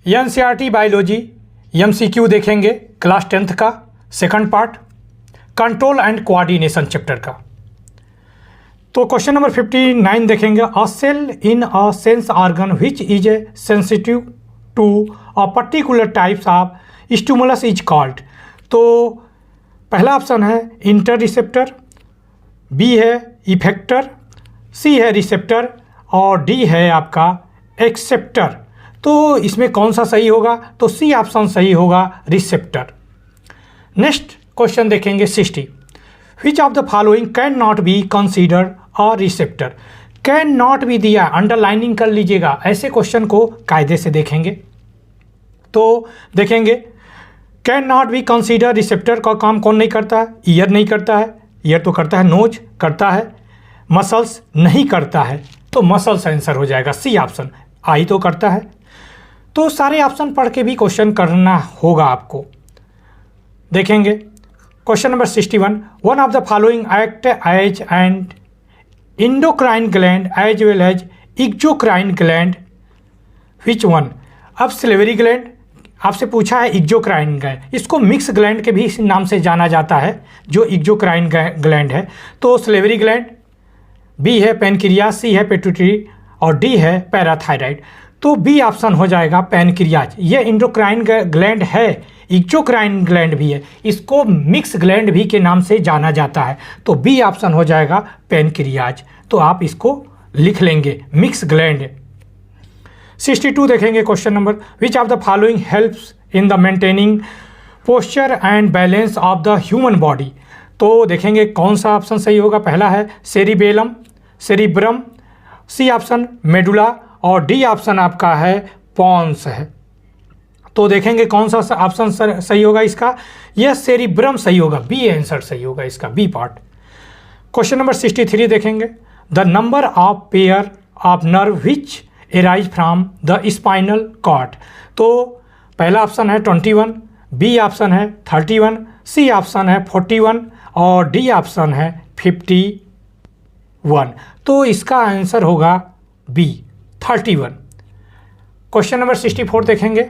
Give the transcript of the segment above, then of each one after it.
NCERT biology MCQ देखेंगे class 10th का second part, control and coordination chapter का। तो क्वेश्चन नंबर 59 देखेंगे, a cell in a sense organ which is a sensitive to a particular types of stimulus is called. तो पहला option है inter receptor, B है effector, C है receptor और D है आपका एक्सेप्टर। तो इसमें कौन सा सही होगा? तो सी ऑप्शन सही होगा, रिसेप्टर। नेक्स्ट क्वेश्चन देखेंगे 60, विच of the following can not be considered a receptor. Can not be दिया, अंडरलाइनिंग कर लीजिएगा, ऐसे क्वेश्चन को कायदे से देखेंगे। तो देखेंगे can not be consider receptor का काम कौन नहीं करता है? ईयर नहीं करता है, ईयर तो करता है, नोज करता है, मसल्स नहीं करता है, तो मसल्स आंसर हो जाएगा सी ऑप्शन। आई तो करता है। तो सारे ऑप्शन पढ़ के भी क्वेश्चन करना होगा आपको। देखेंगे question number 61, one of the following act as and endocrine gland as well as exocrine gland which one. अब सिलेवरी ग्लैंड आपसे पूछा है, एक्सोक्राइन ग्लैंड, इसको मिक्स ग्लैंड के भी नाम से जाना जाता है, जो एक्सोक्राइन ग्लैंड है। तो सिलेवरी ग्लैंड, बी है पैनक्रियाज, सी है पिट्यूटरी और डी है पैराथायराइड। तो बी ऑप्शन हो जाएगा पैनक्रियाज। ये इंडोक्राइन ग्लैंड है, एक्सोक्राइन ग्लैंड भी है, इसको मिक्स ग्लैंड भी के नाम से जाना जाता है। तो बी ऑप्शन हो जाएगा पैनक्रियाज। तो आप इसको लिख लेंगे, मिक्स ग्लैंड। 62 देखेंगे question number, which of the following helps in the maintaining posture and balance of the human body. तो देखेंगे कौन सा ऑप्शन सही होगा। पहला है cerebellum, cerebrum, C option medulla और डी ऑप्शन आपका है पॉन्स है। तो देखेंगे कौन सा ऑप्शन सही होगा इसका। यह सेरिब्रम सही होगा, बी आंसर सही होगा इसका, बी पार्ट। क्वेश्चन नंबर 63 देखेंगे, the number of pair of nerve which arise from the spinal cord. तो पहला ऑप्शन है 21, बी ऑप्शन है 31, सी ऑप्शन है 41 और डी ऑप्शन है 51। तो इसका आंसर होगा बी 31। क्वेश्चन नंबर 64 देखेंगे,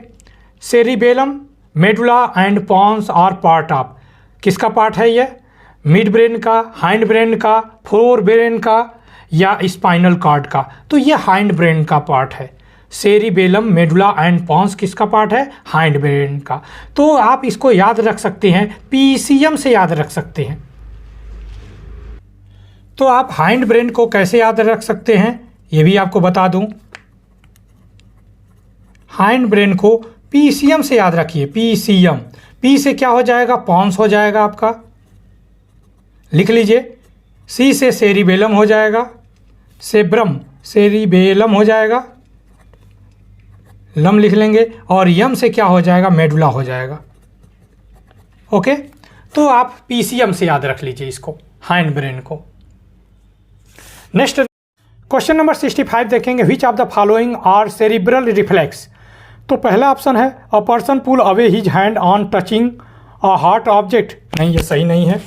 cerebellum, medulla and pons are part of. किसका पार्ट है ये? मिड ब्रेन का, हाइंड ब्रेन का, फोर ब्रेन का या स्पाइनल कॉर्ड का? तो ये हाइंड ब्रेन का पार्ट है। सेरिबेलम, मेडुला एंड पॉन्स किसका पार्ट है? हाइंड ब्रेन का। तो आप इसको याद रख सकते हैं, पीसीएम से याद रख सकते हैं। तो आप हाइंड ब्रेन को कैसे याद रख सकते हैं ये भी आपको बता दूं। हाइंड ब्रेन को पीसीएम से याद रखिए, पीसीएम। पी से क्या हो जाएगा? पॉन्स हो जाएगा आपका, लिख लीजिए। सी से सेरिबेलम हो जाएगा, सेब्रम, सेरिबेलम हो जाएगा, लम लिख लेंगे, और यम से क्या हो जाएगा? मेडुला हो जाएगा। ओके, तो आप पीसीएम से याद रख लीजिए इसको, हाइंड ब्रेन को। नेक्स्ट क्वेश्चन नंबर 65 देखेंगे, which of the following are cerebral reflex. तो पहला ऑप्शन है a person pull away his hand on touching a hard object. नहीं, ये सही नहीं है।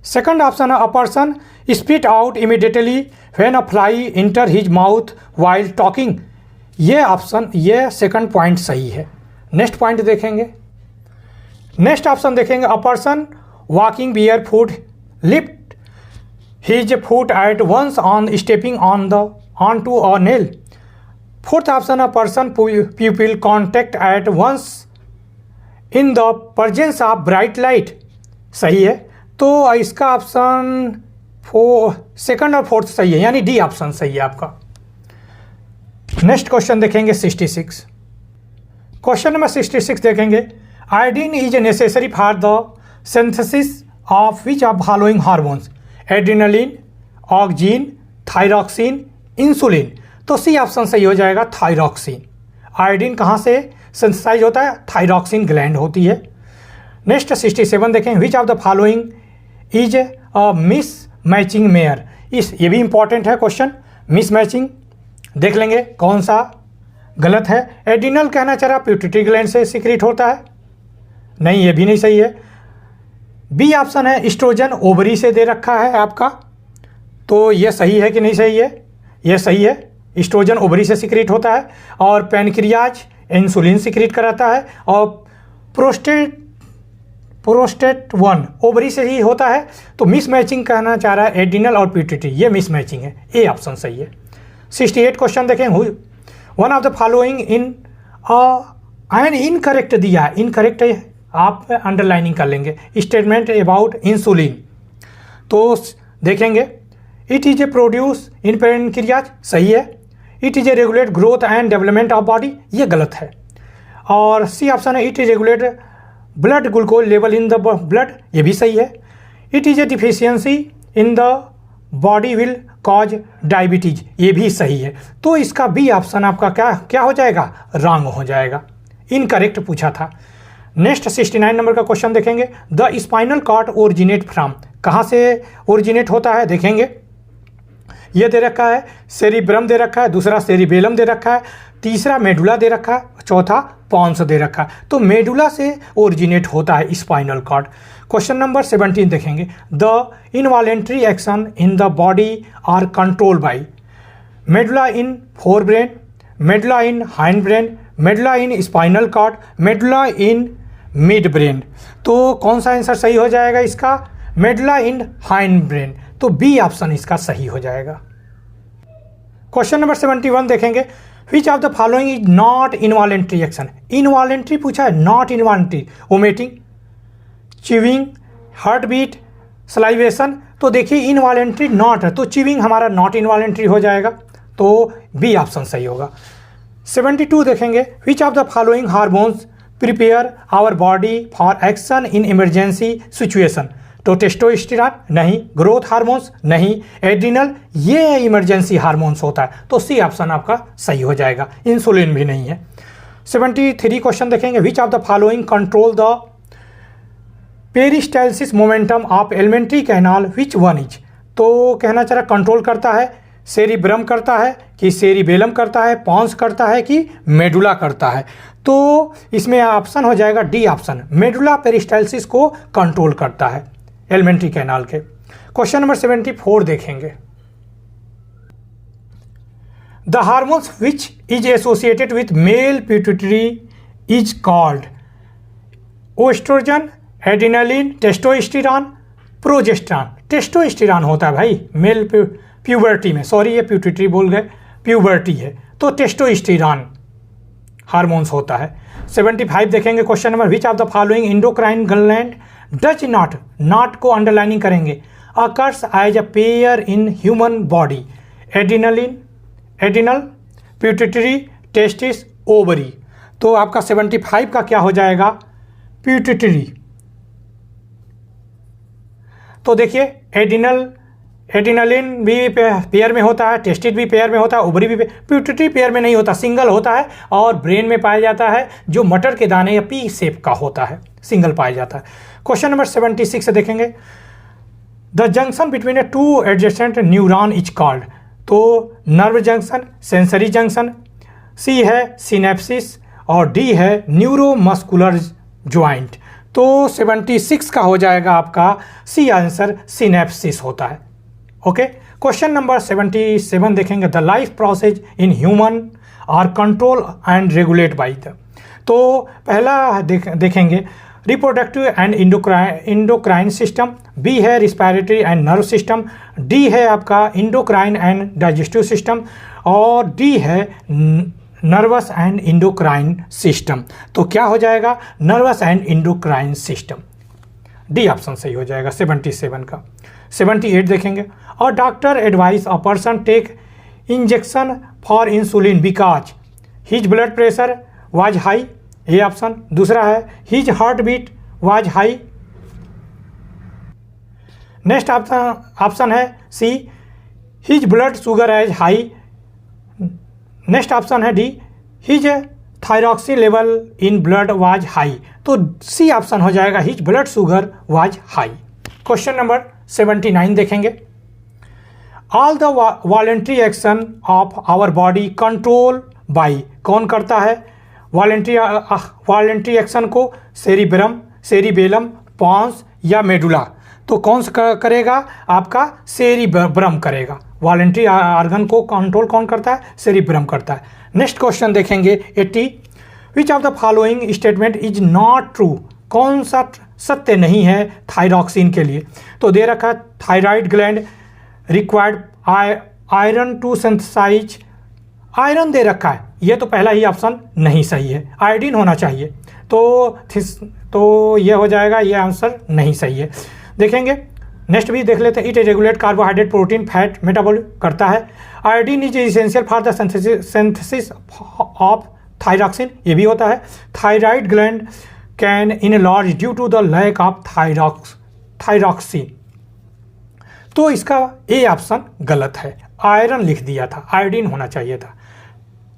सेकंड ऑप्शन है a person spit out immediately when a fly enter his mouth while talking. ये ऑप्शन, ये सेकंड पॉइंट सही है। नेक्स्ट पॉइंट देखेंगे, नेक्स्ट ऑप्शन देखेंगे, a person walking barefoot lift his foot at once on stepping onto a nail. Fourth option, a person pupil contact at once in the presence of bright light. सही है। तो इसका option second और fourth सही है, यानी D option सही है आपका। नेक्स्ट क्वेश्चन देखेंगे 66। क्वेश्चन नंबर 66 देखेंगे, iodine is necessary for the synthesis of which of following hormones. Adrenaline, auxin, thyroxine, insulin. तो सी ऑप्शन सही हो जाएगा, थायरॉक्सिन। आयोडीन कहाँ से सिंथेसाइज होता है? थायरॉक्सिन ग्लैंड होती है। नेक्स्ट 67 देखें, विच of the following is a miss matching mayor. ये भी इंपॉर्टेंट है क्वेश्चन, मिस मैचिंग। देख लेंगे कौन सा गलत है। एड्रिनल कहना चाह रहा पिट्यूटरी ग्लैंड से सीक्रेट होता है, नहीं, ये भी नहीं सही है। बी ऑप्शन है एस्ट्रोजन ओवरी से दे रखा है आपका। तो ये सही है कि नहीं सही है? ये सही है, एस्ट्रोजन ओवरी से सिक्रीट होता है और पैनक्रियाज इंसुलिन सिक्रीट कराता है और प्रोस्टेट 1 ओवरी से ही होता है। तो मिस मैचिंग कहना चाह रहा है एड्रिनल और पिट्यूटरी, ये मिस मैचिंग है, ए ऑप्शन सही है। 68 क्वेश्चन देखें, one of the following in an incorrect दिया है, इनकरेक्ट आप अंडरलाइनिंग कर लेंगे, स्टेटमेंट अबाउट इंसुलिन। तो देखेंगे it is a produce in pancreas, सही है। It is a regulate growth and development of body, ये गलत है। और सी ऑप्शन है it is regulate blood glucose level in the blood, ये भी सही है। It is a deficiency in the body will cause diabetes, ये भी सही है। तो इसका बी ऑप्शन आपका क्या हो जाएगा, रॉन्ग हो जाएगा, इनकरेक्ट पूछा था। नेक्स्ट 69 नंबर का क्वेश्चन देखेंगे, the spinal cord originate from, कहाँ से ओरिजिनेट होता है देखेंगे। ये दे रखा है सेरिब्रम दे रखा है, दूसरा सेरिबेलम दे रखा है, तीसरा मेडुला दे रखा है, चौथा पॉन्स दे रखा है। तो मेडुला से ओरिजिनेट होता है स्पाइनल कॉर्ड। क्वेश्चन नंबर 17 देखेंगे, the involuntary action in the body are control by medulla in forebrain, medulla in hindbrain, medulla in spinal cord, medulla in midbrain. तो कौन सा answer सही हो जाएगा इसका, मेडुला इन हाइंड ब्रेन। तो B option इसका सही हो जाएगा। क्वेश्चन नंबर 71 देखेंगे, which of the following is not involuntary action, involuntary पूछा है, not involuntary, vomiting, chewing, heartbeat, salivation. तो देखिए इनवॉलेंट्री नॉट है, तो चिविंग हमारा नॉट इनवॉलेंट्री हो जाएगा, तो बी ऑप्शन सही होगा। 72 देखेंगे, which of the following hormones prepare our body for action in emergency situation. तो टेस्टोस्टेरॉन नहीं, ग्रोथ हार्मोन्स नहीं, एड्रिनल ये इमरजेंसी हार्मोन्स होता है, तो सी ऑप्शन आपका सही हो जाएगा, इंसुलिन भी नहीं है। 73 क्वेश्चन देखेंगे, which of the following control the peristalsis momentum of alimentary canal, which one is. तो कहना चाह रहा कंट्रोल करता है, सेरिब्रम करता है कि सेरिबेलम करता है, पॉन्स करता है कि मेडुला करता है। तो इसमें ऑप्शन हो जाएगा डी ऑप्शन, मेडुला पेरिस्टालसिस को कंट्रोल करता है एलिमेंट्री कैनाल के। क्वेश्चन नंबर 74 देखेंगे, the hormones which is associated with male pituitary is called oestrogen, adrenaline, testosterone, progesterone. Testosterone होता है भाई मेल प्यूबर्टी में, सॉरी ये पिट्यूटरी बोल गए, प्यूबर्टी है, तो टेस्टोस्टेरॉन हार्मोन्स होता है। 75 देखेंगे question number, which of the following endocrine gland does not, not को अंडरलाइनिंग करेंगे, occurs as a pair in human body, adrenaline, adrenal, pituitary, testis, ovary. तो आपका 75 का क्या हो जाएगा, पिट्यूटरी। तो देखिए एड्रिनलिन भी पेयर में होता है, टेस्टिस भी पेयर में होता है, ओवरी भी, पिट्यूटरी पेयर में नहीं होता, सिंगल होता है और ब्रेन में पाया जाता है, जो मटर के दाने या पी शेप का होता है, सिंगल पाया जाता है। क्वेश्चन नंबर 76 देखेंगे, the junction between A two adjacent neuron is called. तो नर्व जंक्शन, सेंसरी जंक्शन, सी है सिनेप्सिस और डी है न्यूरोमस्कुलर ज्वाइंट। तो 76 का हो जाएगा आपका सी आंसर, सिनेप्सिस होता है। ओके, क्वेश्चन नंबर 77 देखेंगे, the life process in human are control and regulate by the. तो पहला देखेंगे reproductive and endocrine system, B है respiratory and nerve system, D है आपका इंडोक्राइन एंड डाइजेस्टिव सिस्टम और डी है नर्वस एंड इंडोक्राइन सिस्टम। तो क्या हो जाएगा, nervous and endocrine system, D option सही हो जाएगा 77 का। 78 देखेंगे, और doctor advise a person take injection for insulin because his blood pressure was high, ये ऑप्शन। दूसरा है his heart beat was high. Next option है C his blood sugar as high. Next option है D his thyroxine level in blood was high. तो C option हो जाएगा his blood sugar was high. Question number 79 देखेंगे, all the voluntary action of our body control by, कौन करता है voluntary action को, cerebrum, cerebellum, pons या medulla. तो कौन सा करेगा, आपका सेरिब्रम करेगा, वॉलेंट्री ऑर्गन को कंट्रोल कौन करता है? सेरिब्रम करता है। नेक्स्ट क्वेश्चन देखेंगे 80, विच of the following statement is not true? कौन सा सत्य नहीं है थायरॉक्सिन के लिए? तो दे रखा है thyroid gland required iron to synthesise, iron दे रखा है, ये तो पहला ही ऑप्शन नहीं सही है, आयोडीन होना चाहिए, तो ये हो जाएगा, ये आंसर नहीं सही है। देखेंगे नेक्स्ट भी देख लेते हैं। It regulate carbohydrate protein fat मेटाबॉल करता है। Iodine is essential for the synthesis of thyroxine, ये भी होता है। Thyroid gland can enlarge due to the lack of thyroxine, तो इसका ए ऑप्शन गलत है, आयरन लिख दिया था, आयोडीन होना चाहिए था।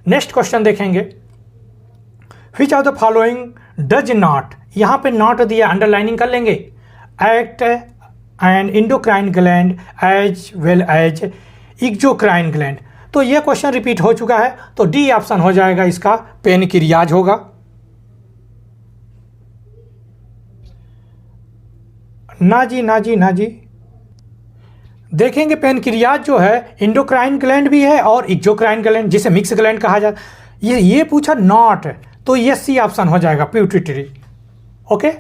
नेक्स्ट क्वेश्चन देखेंगे, which of the following does not, यहाँ पे नॉट दिया, अंडरलाइनिंग कर लेंगे, act and endocrine gland as well as exocrine gland, तो ये क्वेश्चन रिपीट हो चुका है, तो डी ऑप्शन हो जाएगा इसका, पेनक्रियाज होगा। ना जी ना जी ना जी, देखेंगे पेनक्रियाज जो है इंडोक्राइन ग्लैंड भी है और एक्सोक्राइन ग्लैंड, जिसे मिक्स ग्लैंड कहा जाता है। ये पूछा नॉट, तो ये सी ऑप्शन हो जाएगा, पिट्यूटरी। ओके,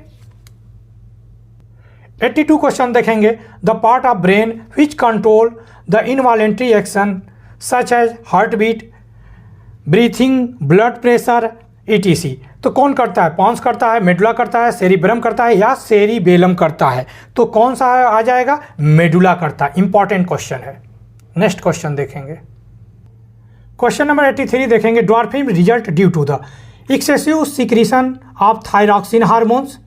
82 क्वेश्चन देखेंगे, the part of brain which control the involuntary action such as heartbeat, breathing, blood pressure etc, तो कौन करता है? पॉन्स करता है, मेडुला करता है, सेरिब्रम करता है या सेरिबेलम करता है? तो कौन सा आ जाएगा? मेडुला करता है। इंपॉर्टेंट क्वेश्चन है। नेक्स्ट क्वेश्चन देखेंगे, क्वेश्चन नंबर 83 देखेंगे, dwarfing result due to the excessive secretion of thyroxine hormones,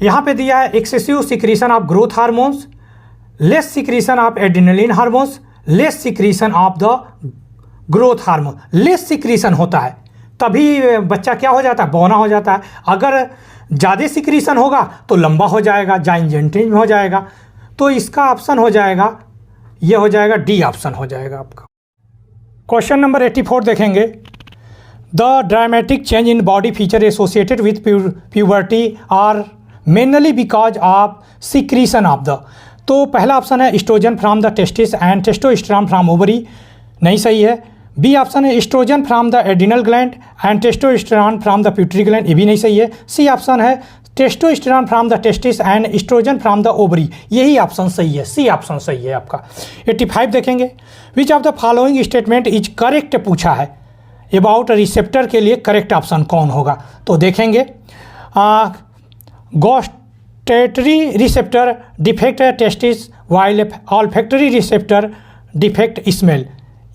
यहाँ पे दिया है excessive secretion of growth hormones, less secretion of adrenaline hormones, less secretion of the growth hormone. Less secretion होता है तभी बच्चा क्या हो जाता है? बौना हो जाता है। अगर ज़्यादा सिक्रीशन होगा तो लंबा हो जाएगा, जाइंजेंटिन हो जाएगा। तो इसका ऑप्शन हो जाएगा, ये हो जाएगा, डी ऑप्शन हो जाएगा आपका। क्वेश्चन नंबर 84 देखेंगे, the dramatic change in body feature associated with puberty are mainly because of secretion of the, तो पहला ऑप्शन है oestrogen from the testis and testosterone from ovary, नहीं सही है। बी ऑप्शन है oestrogen from the adrenal gland and testosterone from the pituitary gland, ये भी नहीं सही है। सी ऑप्शन है testosterone from the testis and oestrogen from the ovary, यही ऑप्शन सही है, सी ऑप्शन सही है आपका। 85 देखेंगे, which of the following statement is correct पूछा है, अबाउट रिसेप्टर के लिए करेक्ट ऑप्शन कौन होगा? तो देखेंगे gustatory receptor detect tastes while olfactory receptor detect smell,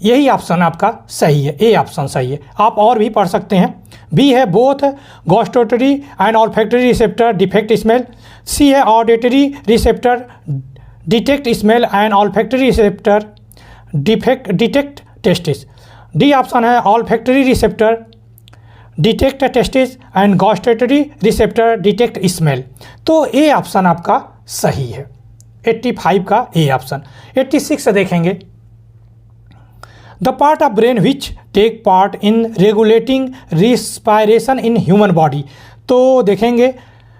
यही ऑप्शन आपका सही है, ए ऑप्शन सही है। आप और भी पढ़ सकते हैं। बी है both gustatory and olfactory receptor detect smell, C है auditory receptor detect smell and olfactory receptor detect tastes, D option है olfactory receptor detect tastes and gustatory receptor detect smell, तो ए ऑप्शन आपका सही है, 85 का ए option. 86 देखेंगे, the part of brain which take part in regulating respiration in human body, तो देखेंगे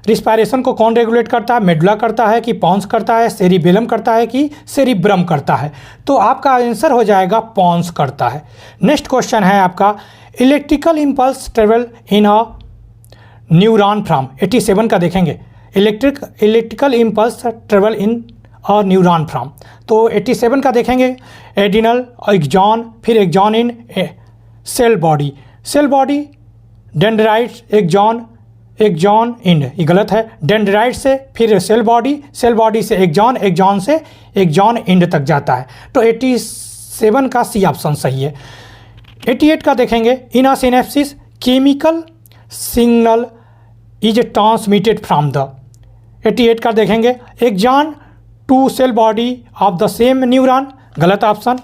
respiration को कौन रेगुलेट करता है? मेडुला करता है कि पॉन्स करता है, सेरिबेलम करता है कि सेरिब्रम करता है? तो आपका आंसर हो जाएगा पॉन्स करता है। नेक्स्ट क्वेश्चन है आपका, electrical impulse travel in a neuron from, 87 का देखेंगे, इलेक्ट्रिकल इम्पल्स ट्रेवल इन और न्यूरॉन फ्रॉम, तो 87 का देखेंगे, एडिनल, एक्सॉन, फिर axon in cell body, cell body dendrites, axon end, ये गलत है, डेंड्राइट से फिर सेल बॉडी, सेल बॉडी से एक्सॉन, एक्सॉन से एक्सॉन इंड तक जाता है, तो 87 का सी ऑप्शन सही है। 88 का देखेंगे, in a synapses chemical signal is transmitted from the, 88 का देखेंगे, axon to cell body of the same neuron, गलत option.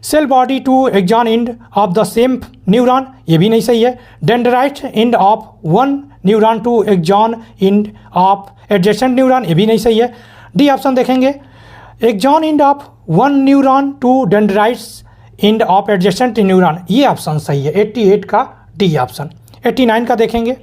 Cell body to axon end of the same neuron, ये भी नहीं सही है। Dendrite end of one neuron to axon end of adjacent neuron, ये भी नहीं सही है। डी ऑप्शन देखेंगे, axon end of one neuron to dendrites end of adjacent neuron, ये ऑप्शन सही है, 88 का डी ऑप्शन। 89 का देखेंगे,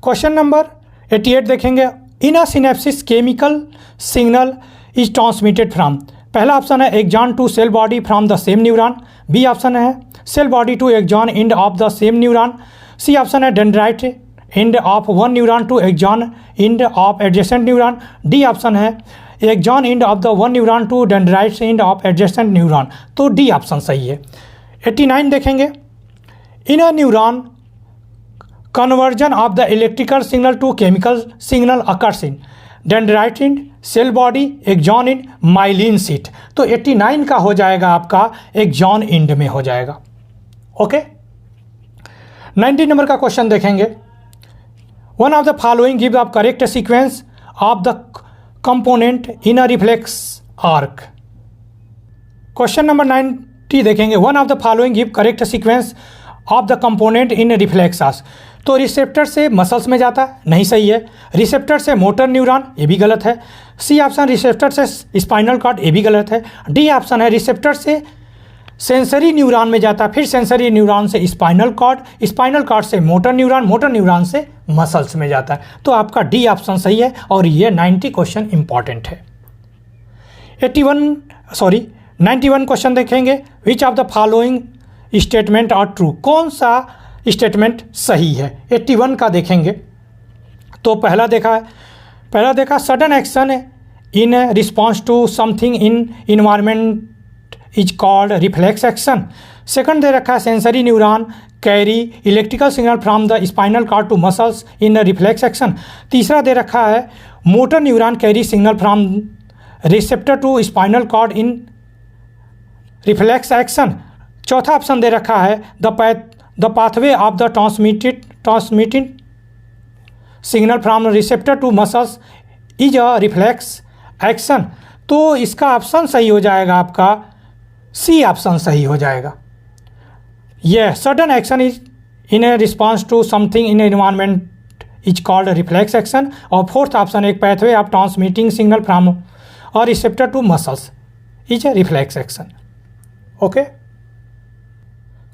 क्वेश्चन नंबर 88 देखेंगे, in a synapses chemical signal is transmitted from, पहला ऑप्शन है axon to cell body from the same neuron, B option है cell body to axon end of the same neuron, C option है dendrite end of one neuron to axon end of adjacent neuron, D option है axon end of the one neuron to dendrite end of adjacent neuron, D D option सही है। 89 देखेंगे, in a neuron conversion of the electrical signal to chemical signal occurs in dendrite cell body axon in myelin sheath, तो 89 का हो जाएगा आपका axon and में हो जाएगा। ओके, 90 नंबर का क्वेश्चन देखेंगे, one of the following give the correct sequence of the component in a reflex arc. Question number 90 देखेंगे, one of the following give correct sequence of the component in reflex arc, तो receptor से muscles में जाता है, नहीं सही है। Receptor से मोटर न्यूरॉन, ये भी गलत है। सी ऑप्शन रिसेप्टर से स्पाइनल कॉर्ड, ये भी गलत है। डी ऑप्शन है रिसेप्टर से सेंसरी न्यूरॉन में जाता है, फिर सेंसरी न्यूरॉन से स्पाइनल कॉर्ड से मोटर न्यूरॉन से मसल्स में जाता है, तो आपका डी ऑप्शन सही है और ये 90 क्वेश्चन इंपॉर्टेंट है। 91 क्वेश्चन देखेंगे, which of the following statement are true, कौन सा स्टेटमेंट सही है। 81 का देखेंगे, तो पहला देखा sudden action in response to something in environment is called reflex action. Second दे रखा है sensory neuron carry electrical signal from the spinal cord to muscles in reflex action. तीसरा दे रखा है motor neuron carry signal from receptor to spinal cord in reflex action. चौथा option दे रखा है the pathway of the transmitted signal from receptor to muscles is a reflex action, तो इसका ऑप्शन सही हो जाएगा आपका सी ऑप्शन सही हो जाएगा। यह sudden action is in a response to something in environment is called reflex action, और फोर्थ ऑप्शन एक pathway of transmitting signal from और receptor to muscles is a reflex action. Okay,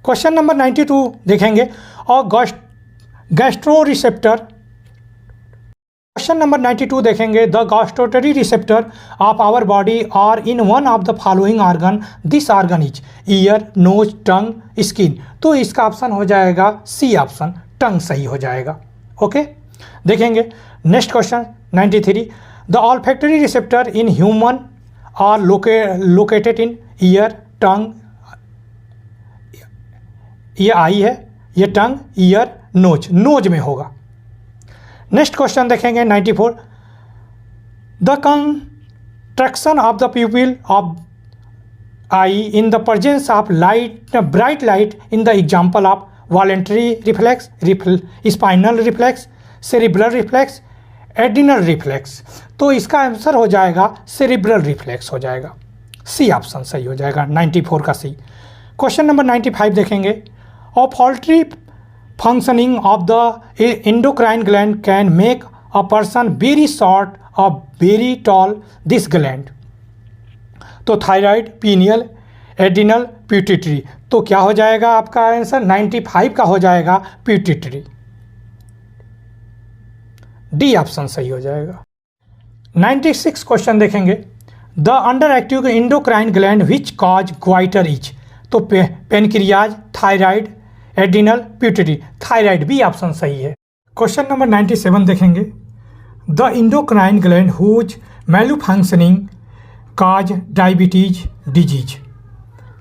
question number 92 देखेंगे, और gastro receptor. Question number 92 देखेंगे, the gustatory receptor of our body are in one of the following organ, this organ is ear nose tongue skin, तो इसका option हो जाएगा C option, टंग सही हो जाएगा। ओके, देखेंगे next question 93, the olfactory receptor in human are located in ear tongue, ये eye है, ये टंग ईयर नोज में होगा। नेक्स्ट क्वेश्चन देखेंगे 94, the contraction of the प्यूपिल of I in the presence of bright light in the example of voluntary reflex, spinal reflex, cerebral reflex, adrenal reflex, तो इसका answer हो जाएगा सेरिब्रल रिफ्लेक्स हो जाएगा, C option सही हो जाएगा 94 का सी। क्वेश्चन नंबर 95 देखेंगे, of फॉल्ट्री functioning of the endocrine gland can make a person very short or very tall, this gland, तो थायराइड, पीनियल, एड्रिनल, पिट्यूटरी, तो क्या हो जाएगा आपका आंसर 95 का हो जाएगा पिट्यूटरी, डी ऑप्शन सही हो जाएगा। 96 क्वेश्चन देखेंगे, the underactive endocrine gland which cause goitre is, तो pancreas, thyroid, adrenal, pituitary, thyroid, B option सही है। क्वेश्चन नंबर 97 देखेंगे, the endocrine gland whose malfunctioning cause diabetes disease,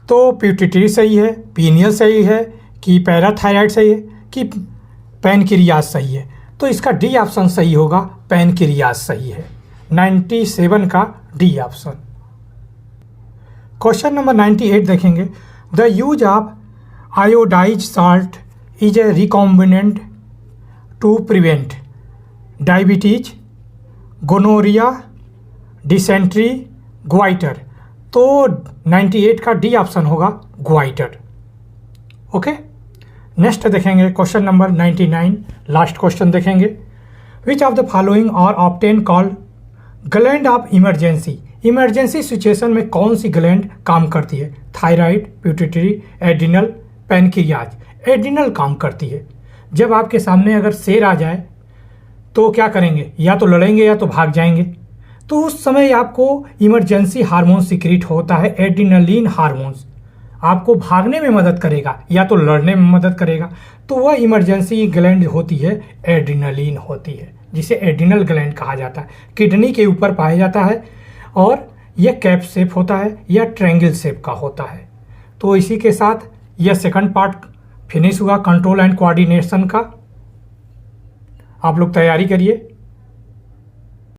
तो पिट्यूटरी सही है, पीनियल सही है कि पैराथायराइड सही है कि पैनक्रियाज सही है, तो इसका डी ऑप्शन सही होगा, पैनक्रियाज सही है, 97 का डी ऑप्शन। क्वेश्चन नंबर 98 देखेंगे, the use of iodize salt is a recombinant to prevent diabetes, gonorrhoea, dysentery, goitre, तो 98 का डी ऑप्शन होगा ग्वाइटर। ओके, नेक्स्ट देखेंगे क्वेश्चन नंबर 99, लास्ट क्वेश्चन देखेंगे, which of the following are obtain called gland of emergency, emergency situation में कौन सी gland काम करती है, thyroid, pituitary, adrenal, pancreas, adrenal काम करती है। जब आपके सामने अगर शेर आ जाए तो क्या करेंगे, या तो लड़ेंगे या तो भाग जाएंगे। तो उस समय आपको इमरजेंसी हार्मोन सिक्रीट होता है, एड्रिनलिन हार्मोन्स, आपको भागने में मदद करेगा या तो लड़ने में मदद करेगा। तो वह इमरजेंसी ग्लैंड होती है, एड्रिनलिन होती है, जिसे एड्रिनल ग्लैंड कहा जाता है। किडनी के ऊपर पाया जाता है और यह कैप शेप होता है या ट्रायंगल शेप का होता है। तो इसी के साथ यह सेकंड पार्ट फिनिश हुआ कंट्रोल एंड कोऑर्डिनेशन का। आप लोग तैयारी करिए।